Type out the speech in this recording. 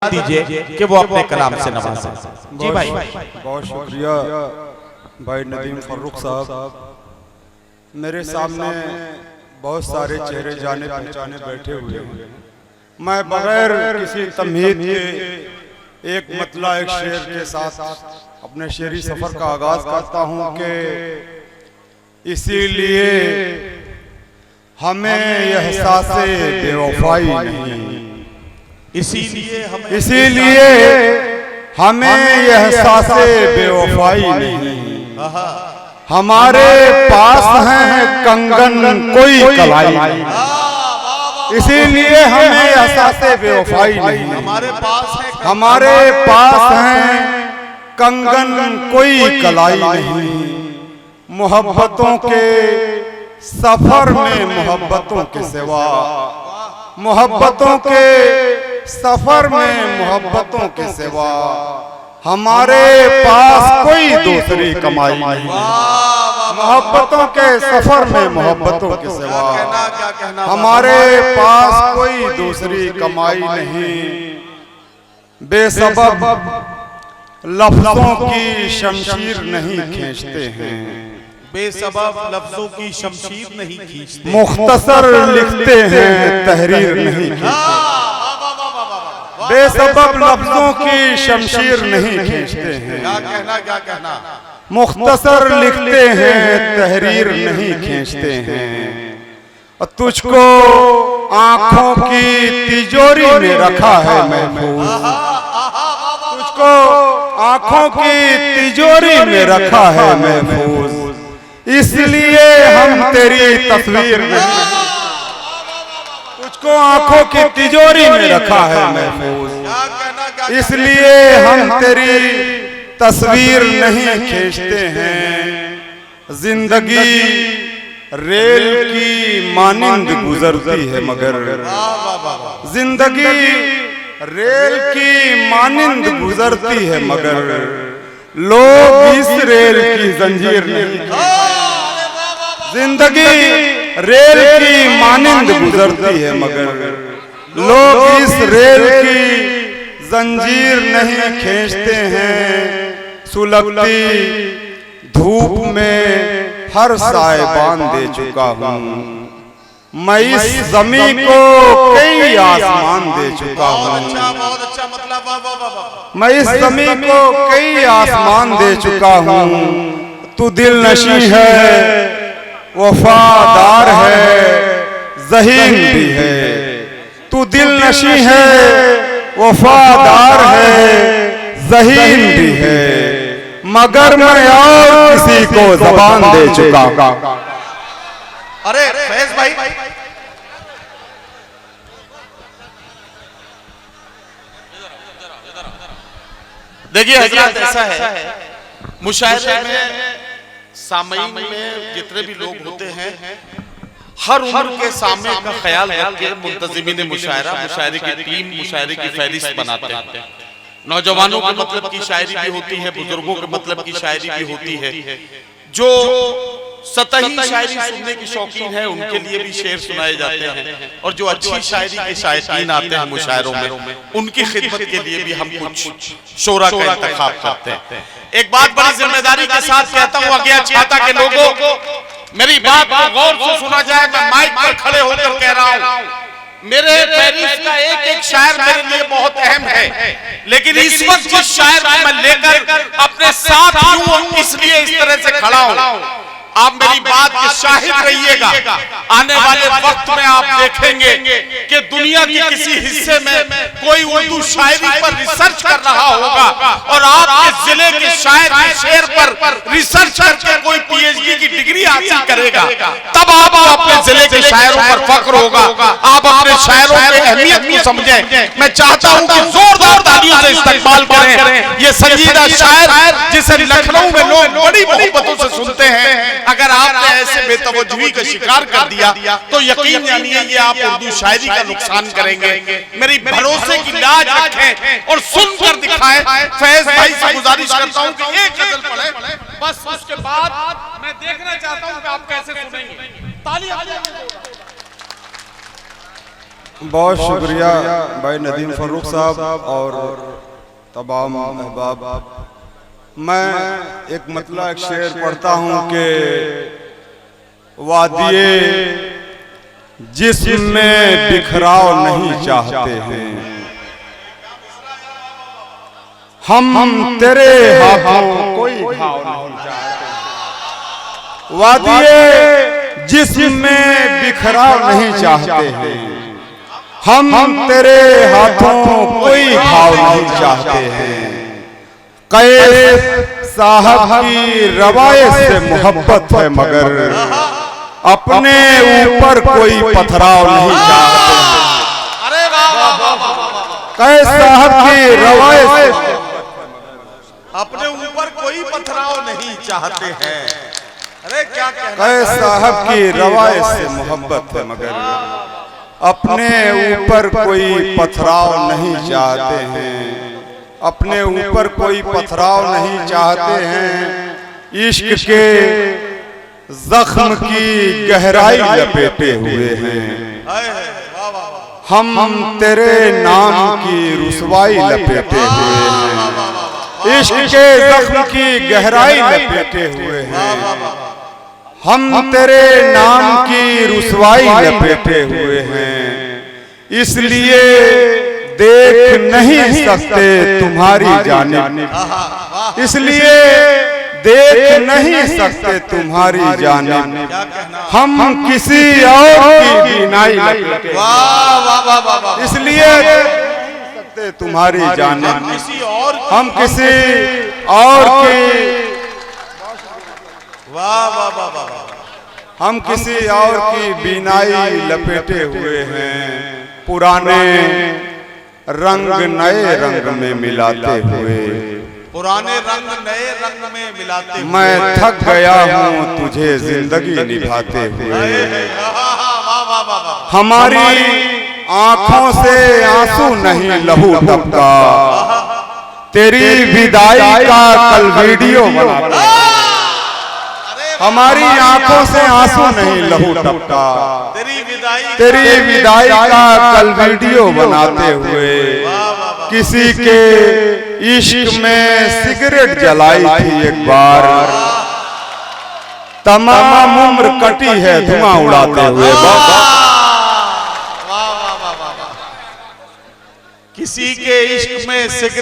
दीजिए कि वो अपने कलाम से नवाजें। जी भाई, बहुत शुक्रिया भाई नदीम फर्रुख साहब। मेरे सामने बहुत सारे चेहरे जाने पहचाने बैठे हुए हैं। मैं बगैर किसी तमहीद के एक मतला एक शेर के साथ अपने शेरी सफर का आगाज करता हूँ कि इसीलिए हमें यह एहसास बेवफाई नहीं, इसीलिए हमें यह एहसास बेवफाई नहीं। हमारे पास है कंगन कोई कलाई नहीं, इसीलिए हमें एहसास बेवफाई नहीं। हमारे पास है कंगन कोई कलाई नहीं। मोहब्बतों के सफर में मोहब्बतों के सिवा, मोहब्बतों के सफर में मोहब्बतों के सिवा हमारे पास कोई दूसरी कमाई नहीं। मोहब्बतों के सफर में मोहब्बतों के सिवा हमारे पास कोई दूसरी कमाई नहीं। बेसबब लफ्जों की शमशीर नहीं खींचते हैं, बेसबब लफ्जों की शमशीर नहीं खींचते, मुख्तसर लिखते हैं तहरीर नहीं खींचते। बेसबब लफ्जों की शमशीर नहीं खींचते हैं, क्या कहना, मुख्तसर लिखते हैं तहरीर नहीं खींचते हैं। और तुझको आंखों की तिजोरी में रखा है महफूज, तुझको आंखों की तिजोरी में रखा है महफूज, इसलिए हम तेरी तस्वीर नहीं, तुझको आंखों की तिजोरी में रखा है महफूज, इसलिए हम तेरी तस्वीर नहीं खींचते हैं। जिंदगी रेल की मानिंद गुजरती है मगर, जिंदगी रेल की मानिंद गुजरती है मगर लोग इस रेल की जंजीर नहीं। जिंदगी रेल की मानिंद गुजरती है मगर लोग इस रेल की जंजीर नहीं खींचते हैं। सुलगती धूप में हर साइबान दे चुका हूँ, मैं इस ज़मीं को कई आसमान दे चुका हूँ, मैं इस ज़मीं को कई आसमान दे चुका हूँ। तू दिल नशी है, वफादार है, ज़हीन भी है। तू दिल नशी है, वफादार है, ज़हीन भी है, मगर मैं और किसी को ज़बान दे चुका। अरे फैज भाई, देखिए हजरत ऐसा है, मुशायरे में सामईन में जितने भी लोग होते हैं हर उम्र के सामने का ख्याल रखकर मुंतजिमीन मुशायरा मुशायरे की टीम मुशायरे की फहरिस्त बनाते हैं। नौजवानों के मतलब की शायरी भी होती है, बुजुर्गों के मतलब की शायरी भी होती है। जो सतही शायरी सुनने के शौकीन है उनके लिए भी शेर सुनाए जाते हैं, और जो अच्छी शायरी के शायकीन आते हैं मुशायरों में उनकी खिदमत के लिए भी हम कुछ शोरा का इंतखाब करते हैं। एक बात बड़ी जिम्मेदारी के साथ कहता हूँ अज्ञा छाता के लोगों, मेरी बात को गौर से सुना जाए। मैं माइक पर खड़े होकर कह रहा हूँ, मेरे फहरिस्त का एक एक शायर मेरे लिए बहुत अहम है, लेकिन इस वक्त जिस शायर को मैं लेकर अपने साथ हूँ इसलिए इस तरह से खड़ा हूँ। आप मेरी बात के शाहिद रहिएगा। आने वाले वक्त में आप देखेंगे कि दुनिया के किसी हिस्से में कोई उर्दू शायरी पर रिसर्च कर रहा होगा और आपके जिले के शायर के शेर पर रिसर्च करके कोई पीएचडी की डिग्री हासिल करेगा, तब आपको अपने जिले के शायरों पर फख्र होगा। आप अपने शायरों की अहमियत को समझें। मैं चाहता हूँ कि जोरदार तालियों से इस्तकबाल करें ये संजीदा शायर जिसे लखनऊ में लोग बड़ी मोहब्बतों से सुनते हैं। अगर आपने ऐसे बेतवज्जुही का शिकार कर दिया तो यकीन जानिए ये आप उर्दू शायरी का नुकसान करेंगे। मेरी भरोसे की लाज रखें और सुनकर दिखाएं। फैज भाई से गुजारिश करता हूं कि एक गजल पढ़े, बस उसके बाद मैं देखना चाहता हूं कि आप कैसे सुनेंगे। तालियां बहुत शुक्रिया भाई नदीम फर्रुख साहब और तमाम अहबाब। मैं एक मतलब एक शेर पढ़ता हूँ कि वादिये जिसमें बिखराव नहीं चाहते हैं, हम तेरे हाथों कोई घाव नहीं चाहते। वादिये जिसमें बिखराव नहीं चाहते हैं, हम तेरे हाथों कोई घाव नहीं चाहते हैं। कैस साहब की रवायत से मोहब्बत है मगर अपने ऊपर कोई पथराव नहीं चाहते हैं। अरे वाह वाह वाह वाह। कैस साहब की रवायत से अपने ऊपर कोई पथराव नहीं चाहते हैं। अरे क्या कहना। कैस साहब की रवायत से मोहब्बत है मगर अपने ऊपर कोई पथराव नहीं चाहते हैं। अपने ऊपर कोई पथराव नहीं चाहते हैं। इश्क के जख्म की गहराई लपेटे हुए हैं। हम तेरे नाम की रुसवाई लपेटे हुए हैं। इश्क के जख्म की गहराई लपेटे हुए हैं। हम तेरे नाम की रुसवाई लपेटे हुए हैं। इसलिए देख नहीं सकते तुम्हारी जानिब, इसलिए देख नहीं सकते तुम्हारी जानिब। हम किसी और की बीनाई लपेटे, इसलिए देख नहीं सकते तुम्हारी जानिब। हम किसी और की, वाह वाह वाह वाह। हम किसी और की बीनाई लपेटे हुए हैं। पुराने रंग नए रंग में मिलाते हुए, पुराने रंग नए रंग में मिलाते हुए मैं थक गया हूँ तुझे जिंदगी निभाते हुए। हमारी आंखों से आंसू नहीं लहू टपका, तेरी विदाई का कल वीडियो बनाते। हमारी आंखों से आंसू नहीं लहू टपका, तेरी विदाई का कल वीडियो बनाते हुए। किसी के इश्क में सिगरेट जलाई थी एक बार, तमाम उम्र कटी है धुआं उड़ाते हुए। किसी के इश्क में सिगरेट